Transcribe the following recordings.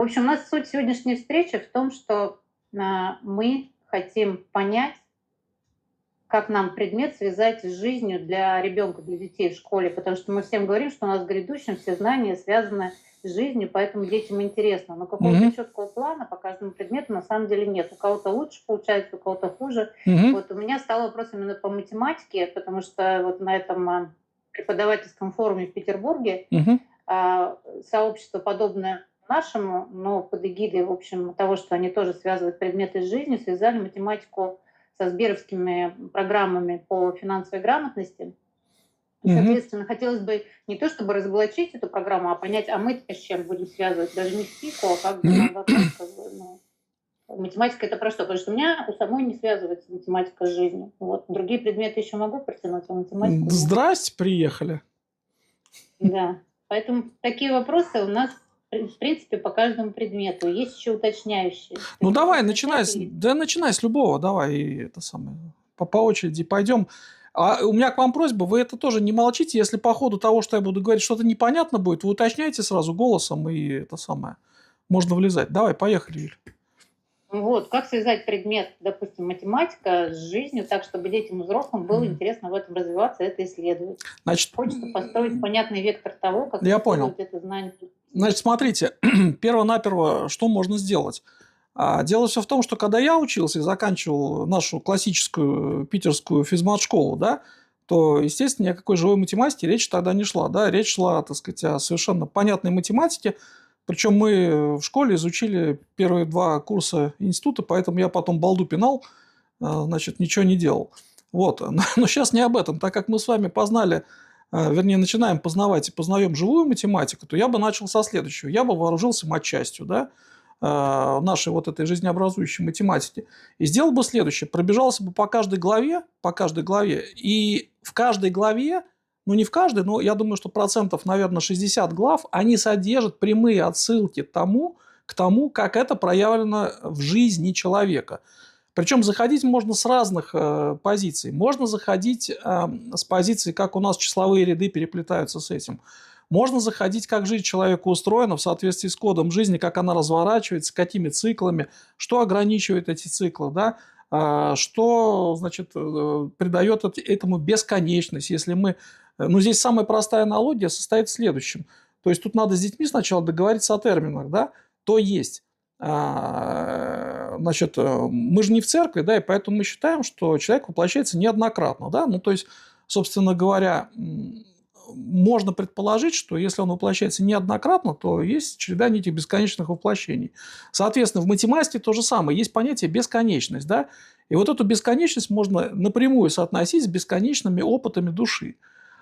В общем, у нас суть сегодняшней встречи в том, что мы хотим понять, как нам предмет связать с жизнью для ребенка, для детей в школе, потому что мы всем говорим, что у нас в грядущем все знания связаны с жизнью, поэтому детям интересно. Но какого-то Мгм. четкого плана по каждому предмету на самом деле нет. У кого-то лучше получается, у кого-то хуже. Мгм. Вот у меня стал вопрос именно по математике, потому что вот на этом преподавательском форуме в Петербурге Мгм. сообщество подобное нашему, но под эгидой, в общем, того, что они тоже связывают предметы с жизнью, связали математику со сберовскими программами по финансовой грамотности. И, Мгм. соответственно, хотелось бы не то чтобы разоблачить эту программу, а понять, а мы-то с чем будем связывать, даже не с ПИКО, а как бы наоборот, как бы, ну, математика это про что? Потому что у меня у самой не связывается математика с жизнью. Вот. Другие предметы еще могу протянуть, а математику нет. Здрасте, приехали. Да. Поэтому такие вопросы у нас, в принципе, по каждому предмету. Есть еще уточняющие. Ну Хотите давай, сначала начинай или... да начинай с любого, давай это самое, по очереди пойдем. А у меня к вам просьба, вы это тоже не молчите, если по ходу того, что я буду говорить, что-то непонятно будет, вы уточняйте сразу голосом, и это самое, можно влезать. Давай, поехали, Юль. Вот, как связать предмет, допустим, математика с жизнью так, чтобы детям и взрослым было интересно в этом развиваться, это исследовать. Значит, Хочется построить понятный вектор того, как я понял. использовать это знание. Значит, смотрите, перво-наперво, что можно сделать? Дело все в том, что когда я учился и заканчивал нашу классическую питерскую физмат-школу, да, то, естественно, ни о какой живой математике речь тогда не шла. Да? Речь шла, так сказать, о совершенно понятной математике. Причем мы в школе изучили первые 2 курса института, поэтому я потом балду пинал, значит, ничего не делал. Вот. Но сейчас не об этом. Так как мы с вами познали, вернее, начинаем познавать и познаем живую математику, то я бы начал со следующего. Я бы вооружился матчастью, да, нашей вот этой жизнеобразующей математики, и сделал бы следующее. Пробежался бы по каждой главе, и в каждой главе, ну не в каждой, но я думаю, что процентов, наверное, 60 глав, они содержат прямые отсылки к тому, как это проявлено в жизни человека. Причем заходить можно с разных позиций. Можно заходить с позиции, как у нас числовые ряды переплетаются с этим. Можно заходить, как жизнь человека устроена в соответствии с кодом жизни, как она разворачивается, какими циклами, что ограничивает эти циклы, да, что, значит, придает этому бесконечность. Если мы... Ну, здесь самая простая аналогия состоит в следующем. То есть, тут надо с детьми сначала договориться о терминах, да, то есть... Значит, мы же не в церкви, да, и поэтому мы считаем, что человек воплощается неоднократно, да, ну, то есть, собственно говоря, можно предположить, что если он воплощается неоднократно, то есть череда этих бесконечных воплощений. Соответственно, в математике то же самое. Есть понятие бесконечность, да, и вот эту бесконечность можно напрямую соотносить с бесконечными опытами души.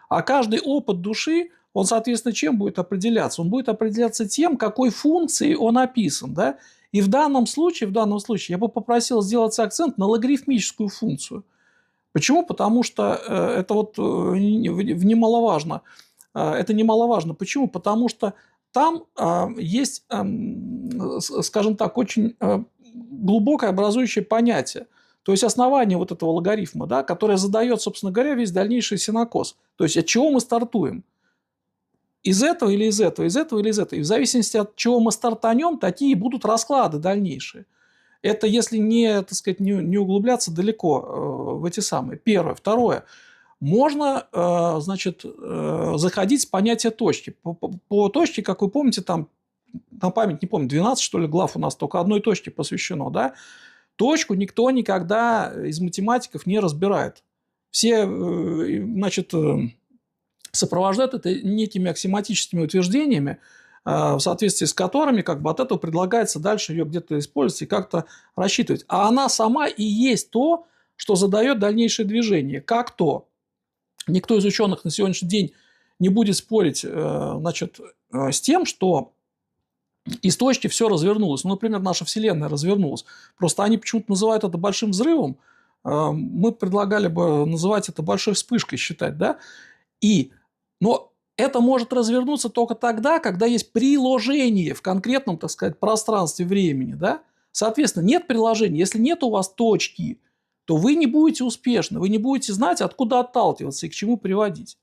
А каждый опыт души, он, соответственно, чем будет определяться? Он будет определяться тем, какой функцией он описан, да. И в данном случае я бы попросил сделать акцент на логарифмическую функцию. Почему? Потому что это вот немаловажно. Это немаловажно. Почему? Потому что там есть, скажем так, очень глубокое образующее понятие. То есть основание вот этого логарифма, да, которое задает, собственно говоря, весь дальнейший синокос. То есть от чего мы стартуем? Из этого или из этого, из этого или из этого. И в зависимости от чего мы стартанем, такие будут расклады дальнейшие. Это если не, так сказать, не углубляться далеко в эти самые. Первое. Второе. Можно, значит, заходить с понятия точки. По точке, как вы помните, там на память не помню, 12, что ли, глав у нас только одной точке посвящено, да? Точку никто никогда из математиков не разбирает. Все, значит, сопровождают это некими аксиоматическими утверждениями, в соответствии с которыми как бы от этого предлагается дальше ее где-то использовать и как-то рассчитывать. А она сама и есть то, что задает дальнейшее движение. Как то? Никто из ученых на сегодняшний день не будет спорить, значит, с тем, что из точки все развернулось. Ну, например, наша Вселенная развернулась. Просто они почему-то называют это большим взрывом. Мы предлагали бы называть это большой вспышкой, считать, да? Но это может развернуться только тогда, когда есть приложение в конкретном, так сказать, пространстве времени, да? Соответственно, нет приложения. Если нет у вас точки, то вы не будете успешны, вы не будете знать, откуда отталкиваться и к чему приводить.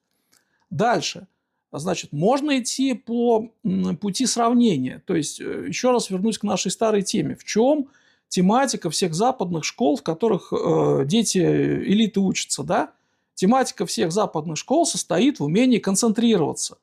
Дальше. Значит, можно идти по пути сравнения. То есть, еще раз вернусь к нашей старой теме. В чем тематика всех западных школ, в которых дети элиты учатся, да? Тематика всех западных школ состоит в умении концентрироваться.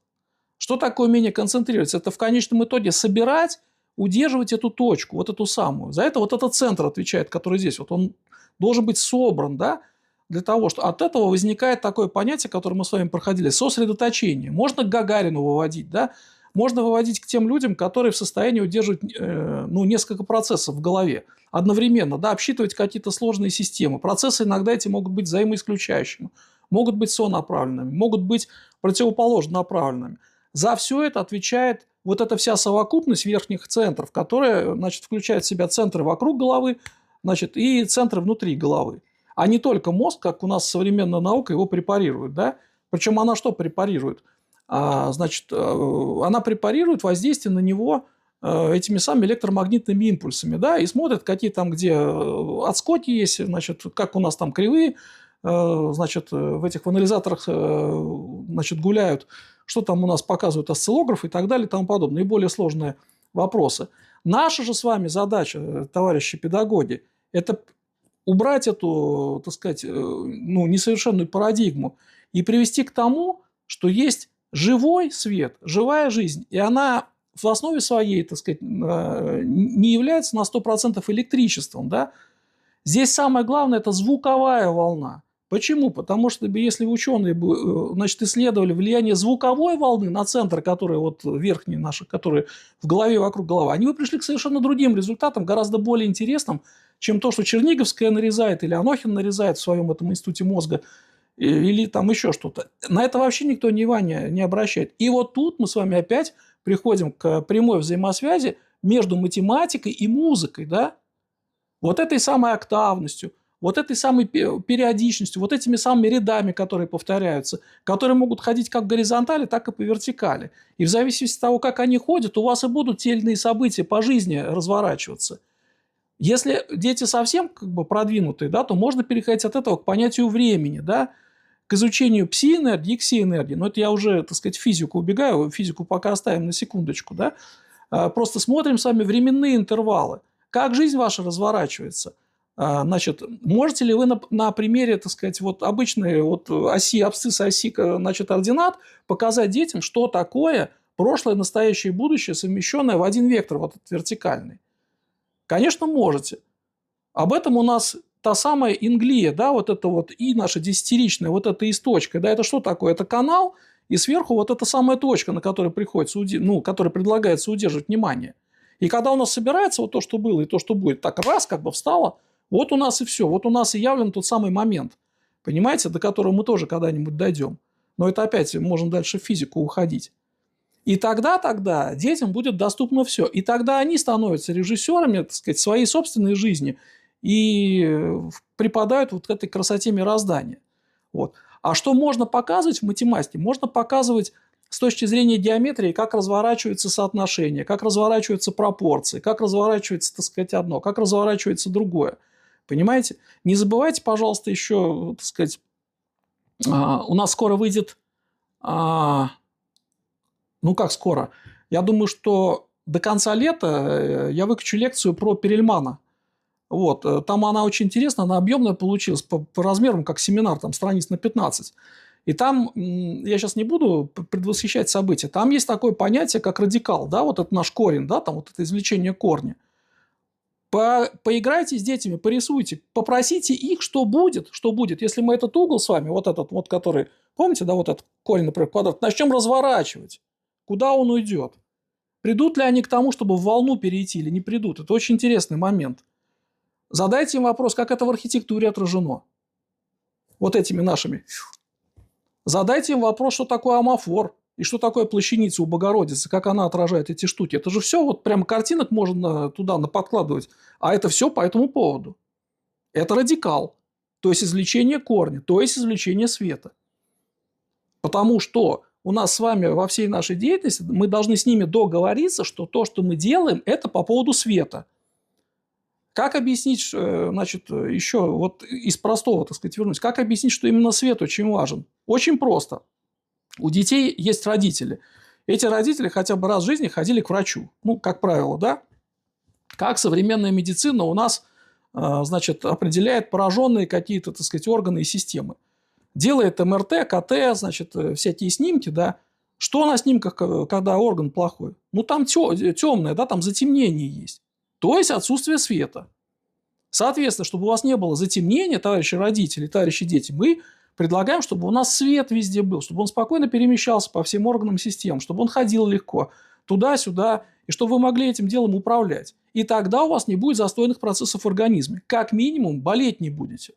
Что такое умение концентрироваться? Это в конечном итоге собирать, удерживать эту точку, вот эту самую. За это вот этот центр отвечает, который здесь. Вот он должен быть собран, да, для того, что от этого возникает такое понятие, которое мы с вами проходили, сосредоточение. Можно к Гагарину выводить, да, можно выводить к тем людям, которые в состоянии удерживать несколько процессов в голове одновременно, да, обсчитывать какие-то сложные системы. Процессы иногда эти могут быть взаимоисключающими, могут быть сонаправленными, могут быть противоположно направленными. За все это отвечает вот эта вся совокупность верхних центров, которая, значит, включает в себя центры вокруг головы, значит, и центры внутри головы. А не только мозг, как у нас современная наука его препарирует, да? Причем она что препарирует? Значит, она препарирует воздействие на него этими самыми электромагнитными импульсами, да, и смотрит, какие там, где отскоки есть, значит, как у нас там кривые, значит, в этих анализаторах, значит, гуляют, что там у нас показывают осциллограф и так далее и тому подобное, и более сложные вопросы. Наша же с вами задача, товарищи педагоги, это убрать эту, так сказать, несовершенную парадигму и привести к тому, что есть живой свет, живая жизнь, и она в основе своей, так сказать, не является на 100% электричеством, да? Здесь самое главное – это звуковая волна. Почему? Потому что если ученые бы, значит, исследовали влияние звуковой волны на центр, который вот верхний наши, которые в голове, вокруг головы, они бы пришли к совершенно другим результатам, гораздо более интересным, чем то, что Черниговская нарезает или Анохин нарезает в своем этом институте мозга, или там еще что-то. На это вообще никто внимания не обращает. И вот тут мы с вами опять приходим к прямой взаимосвязи между математикой и музыкой, да? Вот этой самой октавностью, вот этой самой периодичностью, вот этими самыми рядами, которые повторяются, которые могут ходить как в горизонтали, так и по вертикали. И в зависимости от того, как они ходят, у вас и будут те или иные события по жизни разворачиваться. Если дети совсем как бы продвинутые, да, то можно переходить от этого к понятию времени, да, к изучению пси-энергии и кси-энергии. Но это я уже, так сказать, в физику убегаю, физику пока оставим на секундочку, да. Просто смотрим с вами временные интервалы. Как жизнь ваша разворачивается? Значит, можете ли вы на примере, так сказать, вот обычной вот оси, абсцисса оси, значит, ординат показать детям, что такое прошлое, настоящее и будущее, совмещенное в один вектор, вот этот вертикальный? Конечно, можете. Об этом у нас та самая инглия, да, вот это вот и наша десятиричная, вот эта источка, да, это что такое? Это канал, и сверху вот эта самая точка, на которой приходится, которой предлагается удерживать внимание. И когда у нас собирается вот то, что было и то, что будет, так раз как бы встало, вот у нас и все, вот у нас и явлен тот самый момент, понимаете, до которого мы тоже когда-нибудь дойдем. Но это опять можем дальше в физику уходить. И тогда детям будет доступно все. И тогда они становятся режиссерами, так сказать, своей собственной жизни и преподают вот к этой красоте мироздания. Вот. А что можно показывать в математике? Можно показывать с точки зрения геометрии, как разворачиваются соотношения, как разворачиваются пропорции, как разворачивается, так сказать, одно, как разворачивается другое. Понимаете? Не забывайте, пожалуйста, еще, так сказать, у нас скоро выйдет... Ну, как скоро? Я думаю, что до конца лета я выкачу лекцию про Перельмана. Вот. Там она очень интересная, она объемная получилась, по размерам, как семинар, там страниц на 15. И там, я сейчас не буду предвосхищать события, там есть такое понятие, как радикал, да, вот это наш корень, да, там вот это извлечение корня. Поиграйте с детьми, порисуйте, попросите их, что будет, если мы этот угол с вами, вот этот вот, который, помните, да, вот этот корень, например, квадрат, начнем разворачивать. Куда он уйдет? Придут ли они к тому, чтобы в волну перейти, или не придут? Это очень интересный момент. Задайте им вопрос, как это в архитектуре отражено. Вот этими нашими. Задайте им вопрос, что такое амафор, и что такое плащаница у Богородицы, как она отражает эти штуки. Это же все, вот прямо картинок можно туда наподкладывать. А это все по этому поводу. Это радикал. То есть извлечение корня, то есть извлечение света. Потому что у нас с вами во всей нашей деятельности мы должны с ними договориться, что то, что мы делаем, это по поводу света. Как объяснить, значит, еще вот из простого, так сказать, вернусь, как объяснить, что именно свет очень важен? Очень просто. У детей есть родители. Эти родители хотя бы раз в жизни ходили к врачу. Ну, как правило, да? Как современная медицина у нас, значит, определяет пораженные какие-то, так сказать, органы и системы. Делает МРТ, КТ, значит, всякие снимки, да. Что на снимках, когда орган плохой? Ну, там темное, да, там затемнение есть. То есть отсутствие света. Соответственно, чтобы у вас не было затемнения, товарищи родители, товарищи дети, мы предлагаем, чтобы у нас свет везде был, чтобы он спокойно перемещался по всем органам системы, чтобы он ходил легко туда-сюда, и чтобы вы могли этим делом управлять. И тогда у вас не будет застойных процессов в организме. Как минимум, болеть не будете.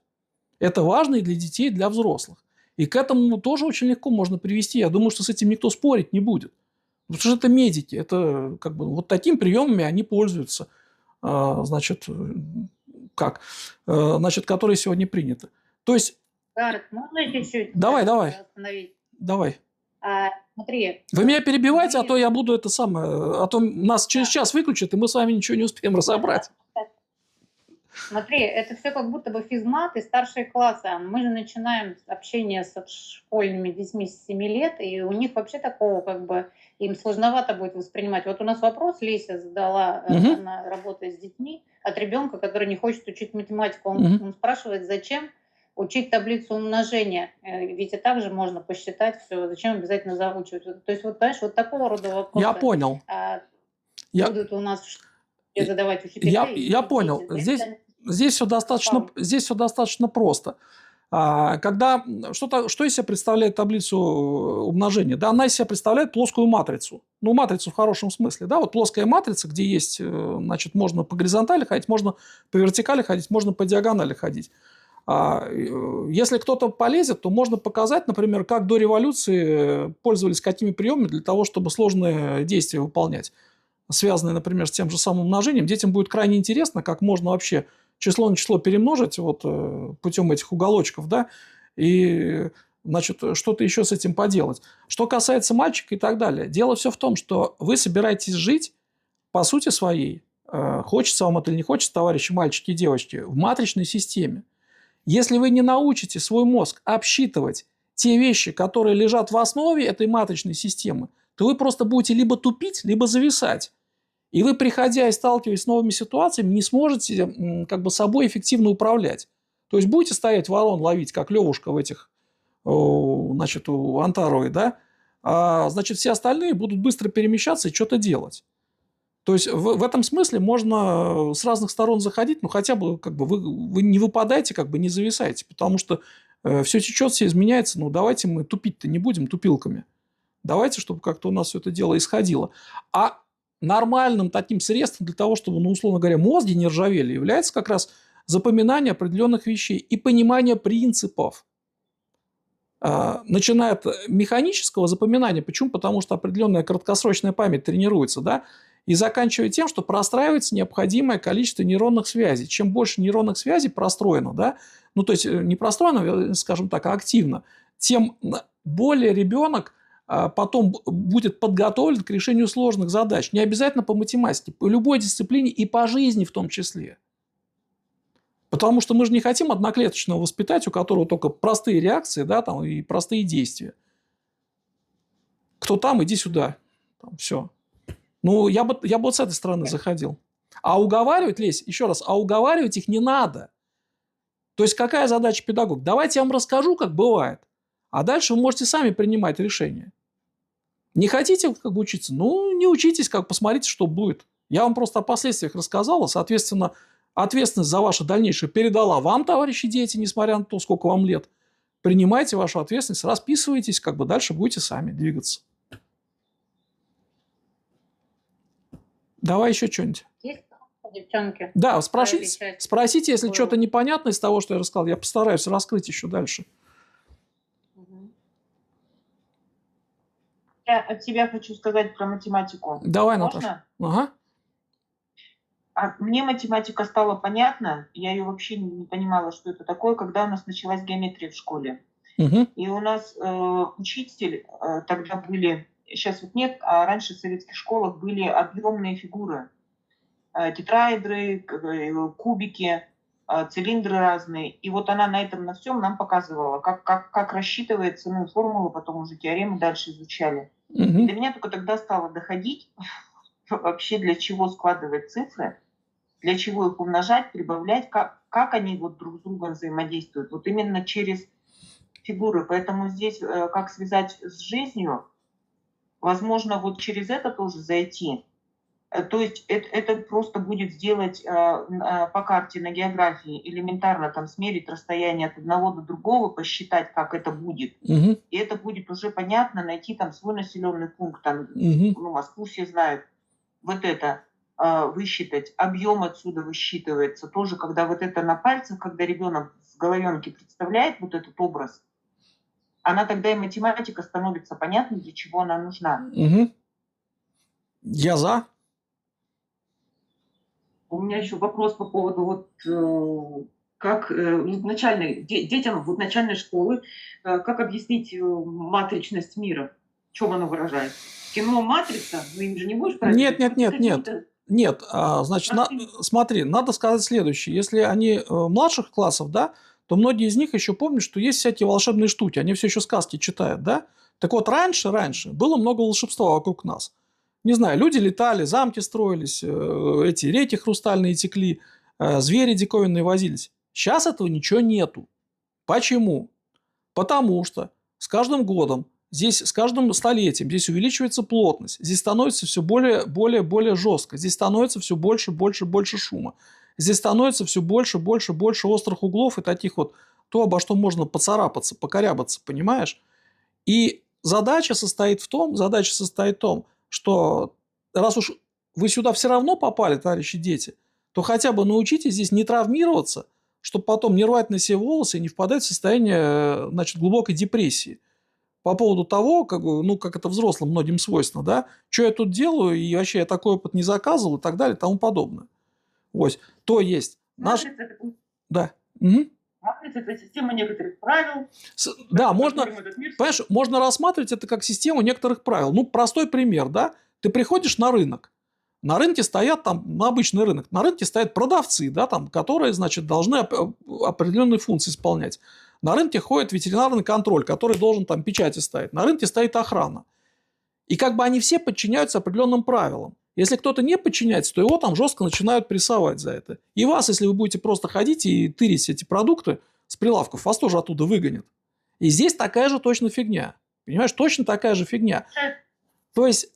Это важно и для детей, и для взрослых. И к этому тоже очень легко можно привести. Я думаю, что с этим никто спорить не будет. Потому что это медики. Это как бы вот такими приемами они пользуются. Значит, как? Значит, которые сегодня приняты. То есть... Гаррет, можно чуть-чуть Давай. остановить? Давай. Смотри. Вы меня перебивайте, а то я буду это самое... А то нас через час выключат, и мы с вами ничего не успеем разобрать. Смотри, это все как будто бы физмат и старшие классы. Мы же начинаем общение с школьными детьми с 7 лет, и у них вообще такого как бы им сложновато будет воспринимать. Вот у нас вопрос Леся задала, она работает с детьми, от ребенка, который не хочет учить математику. Он спрашивает, зачем учить таблицу умножения? Ведь и так же можно посчитать все. Зачем обязательно заучивать? То есть, вот, понимаешь, вот такого рода вопросы. Я понял. Будут у нас в школе задавать учителя. Я понял. Здесь все достаточно просто. Что из себя представляет таблицу умножения? Да, она из себя представляет плоскую матрицу. Ну, матрицу в хорошем смысле. Да, вот плоская матрица, где есть, значит, можно по горизонтали ходить, можно по вертикали ходить, можно по диагонали ходить. Если кто-то полезет, то можно показать, например, как до революции пользовались какими приемами для того, чтобы сложные действия выполнять, связанные, например, с тем же самым умножением. Детям будет крайне интересно, как можно вообще число на число перемножить вот, путем этих уголочков, да, и, значит, что-то еще с этим поделать. Что касается мальчика и так далее, дело все в том, что вы собираетесь жить по сути своей, хочется вам это или не хочется, товарищи мальчики и девочки, в матричной системе. Если вы не научите свой мозг обсчитывать те вещи, которые лежат в основе этой матричной системы, то вы просто будете либо тупить, либо зависать. И вы, приходя и сталкиваясь с новыми ситуациями, не сможете как бы собой эффективно управлять. То есть будете стоять ворон ловить, как Левушка в этих, значит, у Антаровой, да? А, значит, все остальные будут быстро перемещаться и что-то делать. То есть в этом смысле можно с разных сторон заходить, но хотя бы как бы вы не выпадаете, как бы не зависаете, потому что все течет, все изменяется. Ну, давайте мы тупить-то не будем тупилками. Давайте, чтобы как-то у нас все это дело исходило. А нормальным таким средством для того, чтобы, ну, условно говоря, мозги не ржавели, является как раз запоминание определенных вещей и понимание принципов. Начиная от механического запоминания. Почему? Потому что определенная краткосрочная память тренируется, да, и заканчивая тем, что простраивается необходимое количество нейронных связей. Чем больше нейронных связей простроено, да, ну, то есть не простроено, скажем так, а активно, тем более ребенок потом будет подготовлен к решению сложных задач. Не обязательно по математике, по любой дисциплине и по жизни в том числе. Потому что мы же не хотим одноклеточного воспитать, у которого только простые реакции, да, там, и простые действия. Кто там, иди сюда. Там, все. Ну, я бы вот с этой стороны заходил. А уговаривать, Лесь, еще раз, а уговаривать их не надо. То есть, какая задача педагога? Давайте я вам расскажу, как бывает. А дальше вы можете сами принимать решения. Не хотите как бы учиться? Ну, не учитесь, как посмотрите, что будет. Я вам просто о последствиях рассказала, соответственно, ответственность за ваше дальнейшее передала вам, товарищи дети, несмотря на то, сколько вам лет. Принимайте вашу ответственность, расписывайтесь, как бы дальше будете сами двигаться. Давай еще что-нибудь. Есть девчонки? Да, спросите, если что-то непонятно из того, что я рассказал. Я постараюсь раскрыть еще дальше. Я от тебя хочу сказать про математику. Давай, Можно? Наташа. Ага. Мне математика стала понятна. Я ее вообще не понимала, что это такое, когда у нас началась геометрия в школе. Угу. И у нас учитель тогда были, сейчас вот нет, а раньше в советских школах были объемные фигуры. Тетраэдры, кубики. цилиндры разные. И вот она на этом, на всем нам показывала, как рассчитывается, ну, формулы, потом уже теоремы дальше изучали. И до Мгм. меня только тогда стало доходить вообще, для чего складывать цифры, для чего их умножать, прибавлять, как они вот друг с другом взаимодействуют. Вот именно через фигуры. Поэтому здесь как связать с жизнью, возможно, вот через это тоже зайти. То есть это просто будет сделать по карте на географии элементарно там смерить расстояние от одного до другого, посчитать, как это будет. Мгм. И это будет уже понятно, найти там свой населенный пункт, там, Мгм. ну, Москву все знают. Вот это высчитать, объем отсюда высчитывается. Тоже, когда вот это на пальцах, когда ребенок в головенке представляет вот этот образ, она тогда и математика становится понятной, для чего она нужна. Мгм. Я за. У меня еще вопрос по поводу вот как детям вот начальной школы, как объяснить матричность мира? В чем она выражается? Кино «Матрица», ну им же не будешь брать? Нет, нет, нет, нет. Какие-то Нет, значит, простые. смотри, надо сказать следующее. Если они младших классов, да, то многие из них еще помнят, что есть всякие волшебные штуки. Они все еще сказки читают, да? Так вот, раньше было много волшебства вокруг нас. Не знаю, люди летали, замки строились, эти реки хрустальные текли, звери диковинные возились. Сейчас этого ничего нету. Почему? Потому что с каждым годом, здесь с каждым столетием здесь увеличивается плотность, здесь становится все более жестко, здесь становится все больше шума, здесь становится все больше острых углов и таких вот, то, обо что можно поцарапаться, покорябаться, понимаешь? И задача состоит в том, что раз уж вы сюда все равно попали, товарищи дети, то хотя бы научитесь здесь не травмироваться, чтобы потом не рвать на себе волосы и не впадать в состояние, значит, глубокой депрессии. По поводу того, как это взрослым многим свойственно, да, что я тут делаю, и вообще я такой опыт не заказывал, и так далее, и тому подобное. Вот. То есть Матрица это, Да. Мгм. матрица это система некоторых правил, Да, по можно, которым этот мир. понимаешь, можно рассматривать это как систему некоторых правил. Ну, простой пример, да? Ты приходишь на рынок. На рынке стоят там, на обычный рынок, на рынке стоят продавцы, да, там, которые, значит, должны определенные функции исполнять. На рынке ходит ветеринарный контроль, который должен там печати ставить. На рынке стоит охрана. И как бы они все подчиняются определенным правилам. Если кто-то не подчиняется, то его там жестко начинают прессовать за это. И вас, если вы будете просто ходить и тырить эти продукты с прилавков, вас тоже оттуда выгонят. И здесь такая же точно фигня. Понимаешь, точно такая же фигня. То есть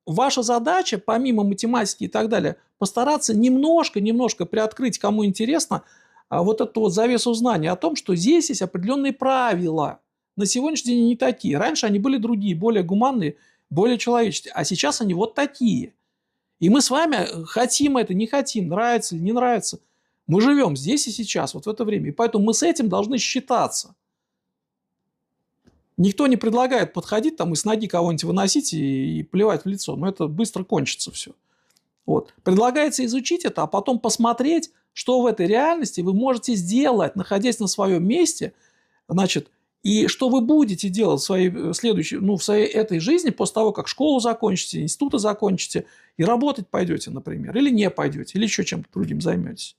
ваша задача, помимо математики и так далее, постараться немножко приоткрыть, кому интересно, вот эту вот завесу знаний о том, что здесь есть определенные правила. На сегодняшний день они не такие. Раньше они были другие, более гуманные, более человеческие. А сейчас они вот такие. И мы с вами хотим это, не хотим, нравится или не нравится. Мы живем здесь и сейчас, вот в это время. И поэтому мы с этим должны считаться. Никто не предлагает подходить там и с ноги кого-нибудь выносить и плевать в лицо. Но это быстро кончится все. Вот. Предлагается изучить это, а потом посмотреть, что в этой реальности вы можете сделать, находясь на своем месте, значит, и что вы будете делать в своей следующей, в своей этой жизни после того, как школу закончите, институты закончите, и работать пойдете, например, или не пойдете, или еще чем-то другим займетесь.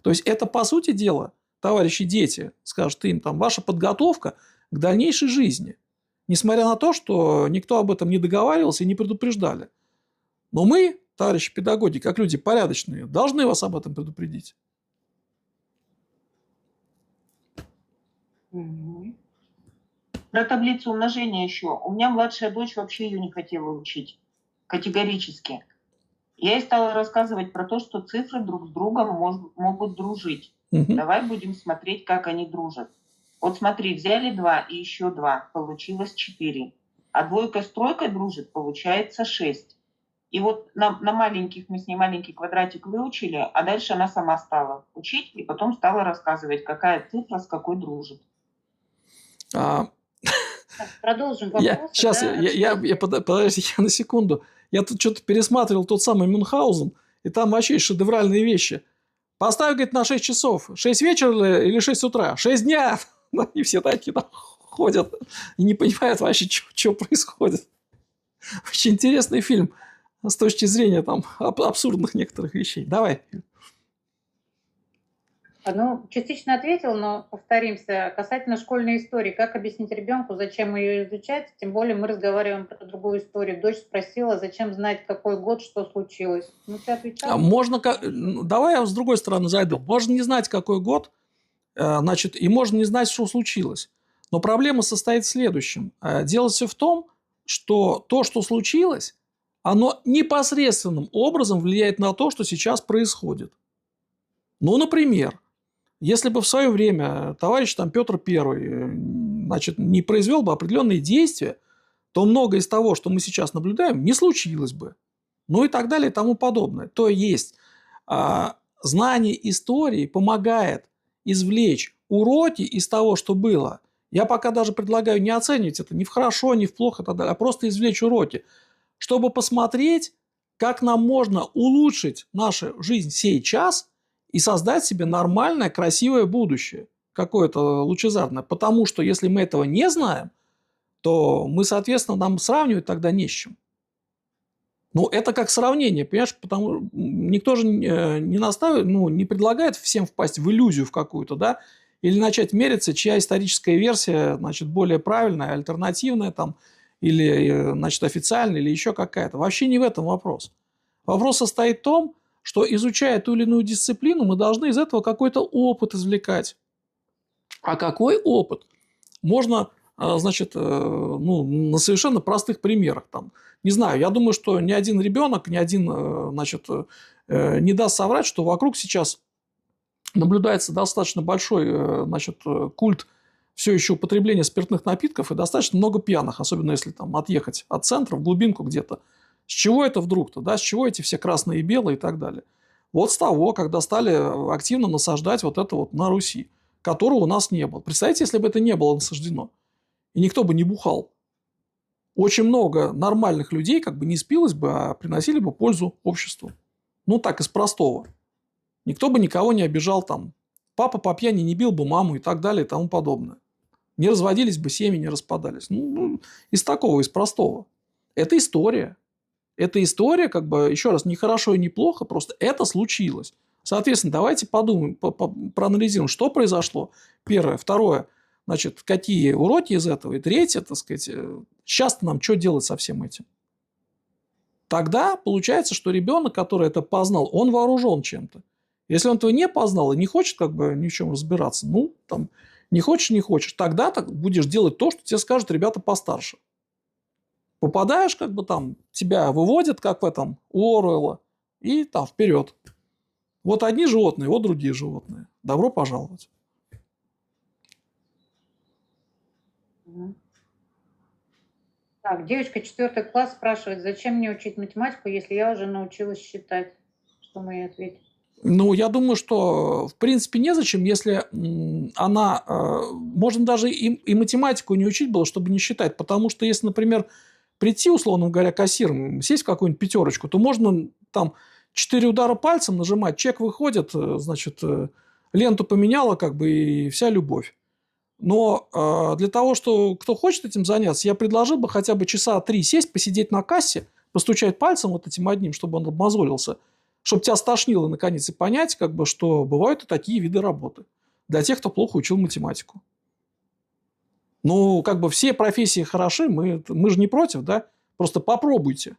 То есть это, по сути дела, товарищи дети, скажут им, там, ваша подготовка к дальнейшей жизни. Несмотря на то, что никто об этом не договаривался и не предупреждали. Но мы, товарищи педагоги, как люди порядочные, должны вас об этом предупредить. Про таблицу умножения еще. У меня младшая дочь вообще ее не хотела учить. Категорически. Я ей стала рассказывать про то, что цифры друг с другом могут дружить. Мгм. Давай будем смотреть, как они дружат. Вот смотри, взяли 2 и еще 2, получилось 4. А двойка с тройкой дружит, получается 6. И вот на маленьких, мы с ней маленький квадратик выучили, а дальше она сама стала учить и потом стала рассказывать, какая цифра с какой дружит. А, Продолжим Я, сейчас, подожди, я на секунду. Я тут что-то пересматривал тот самый Мюнхгаузен, и там вообще шедевральные вещи. Поставь, говорит, на 6 часов. 6 вечера или 6 утра? 6 дня. И все такие там ходят и не понимают вообще, что происходит. Очень интересный фильм с точки зрения там абсурдных некоторых вещей. Давай. Ну, частично ответил, но повторимся. Касательно школьной истории, как объяснить ребенку, зачем ее изучать? Тем более мы разговариваем про другую историю. Дочь спросила, зачем знать, какой год, что случилось. Ну, ты отвечал? Можно, давай я с другой стороны зайду. Можно не знать, какой год, значит, и можно не знать, что случилось. Но проблема состоит в следующем. Дело все в том, что то, что случилось, оно непосредственным образом влияет на то, что сейчас происходит. Ну, например, если бы в свое время товарищ там, Петр I значит, не произвел бы определенные действия, то многое из того, что мы сейчас наблюдаем, не случилось бы. Ну и так далее и тому подобное. То есть знание истории помогает извлечь уроки из того, что было. Я пока даже предлагаю не оценивать это ни в хорошо, ни в плохо, и так далее, а просто извлечь уроки, чтобы посмотреть, как нам можно улучшить нашу жизнь сейчас и создать себе нормальное, красивое будущее, какое-то лучезарное. Потому что если мы этого не знаем, то мы, соответственно, нам сравнивать тогда не с чем. Ну, это как сравнение, понимаешь, потому никто же не настаивает, ну, не предлагает всем впасть в иллюзию в какую-то, да, или начать мериться, чья историческая версия, значит, более правильная, альтернативная там, или, значит, официальная, или еще какая-то. Вообще не в этом вопрос. Вопрос состоит в том, что, изучая ту или иную дисциплину, мы должны из этого какой-то опыт извлекать. А какой опыт? Можно, значит, ну, на совершенно простых примерах. Там, не знаю, я думаю, что ни один ребенок, ни один, значит, не даст соврать, что вокруг сейчас наблюдается достаточно большой, значит, культ все еще употребления спиртных напитков и достаточно много пьяных, особенно если там отъехать от центра в глубинку где-то. С чего это вдруг-то, да, с чего эти все красные и белые и так далее? Вот с того, когда стали активно насаждать вот это вот на Руси, которого у нас не было. Представьте, если бы это не было насаждено, и никто бы не бухал. Очень много нормальных людей как бы не спилось бы, а приносили бы пользу обществу. Ну, так, из простого. Никто бы никого не обижал там. Папа по пьяни не бил бы маму и так далее и тому подобное. Не разводились бы семьи, не распадались. Ну, из такого, из простого. Это история. Это история, как бы, еще раз, не хорошо и не плохо, просто это случилось. Соответственно, давайте подумаем, проанализируем, что произошло. Первое. Второе. Значит, какие уроки из этого. И третье, так сказать, сейчас нам что делать со всем этим? Тогда получается, что ребенок, который это познал, он вооружен чем-то. Если он этого не познал и не хочет как бы ни в чем разбираться, ну, там, не хочешь, тогда так будешь делать то, что тебе скажут ребята постарше. Попадаешь, как бы там, тебя выводят, как в этом, у Оруэлла, и там вперед. Вот одни животные, вот другие животные. Добро пожаловать. Так, девочка 4 класс спрашивает, зачем мне учить математику, если я уже научилась считать? Что мы ей ответим? Ну, я думаю, что в принципе незачем, если она... Можно даже и математику не учить было, чтобы не считать. Потому что если, например, прийти, условно говоря, кассиром, сесть в какую-нибудь пятерочку, то можно там 4 удара пальцем нажимать, чек выходит, значит, ленту поменяла, как бы, и вся любовь. Но для того, что кто хочет этим заняться, я предложил бы хотя бы часа 3 сесть, посидеть на кассе, постучать пальцем вот этим одним, чтобы он обмозолился, чтобы тебя стошнило наконец и понять, как бы, что бывают и такие виды работы для тех, кто плохо учил математику. Ну, как бы все профессии хороши, мы же не против, да? Просто попробуйте.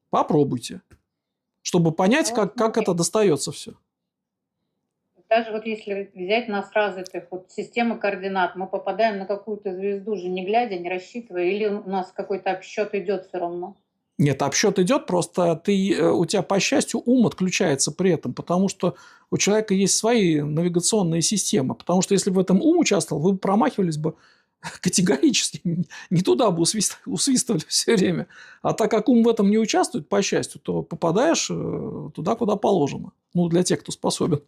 Попробуйте. Чтобы понять, как это достается все. Даже вот если взять нас развитых, вот системы координат, мы попадаем на какую-то звезду же не глядя, не рассчитывая, или у нас какой-то обсчет идет все равно? Нет, обсчет идет, просто у тебя, по счастью, ум отключается при этом, потому что у человека есть свои навигационные системы. Потому что если бы в этом ум участвовал, вы бы промахивались бы категорически, не туда бы усвистывали все время. А так как ум в этом не участвует, по счастью, то попадаешь туда, куда положено. Ну, для тех, кто способен.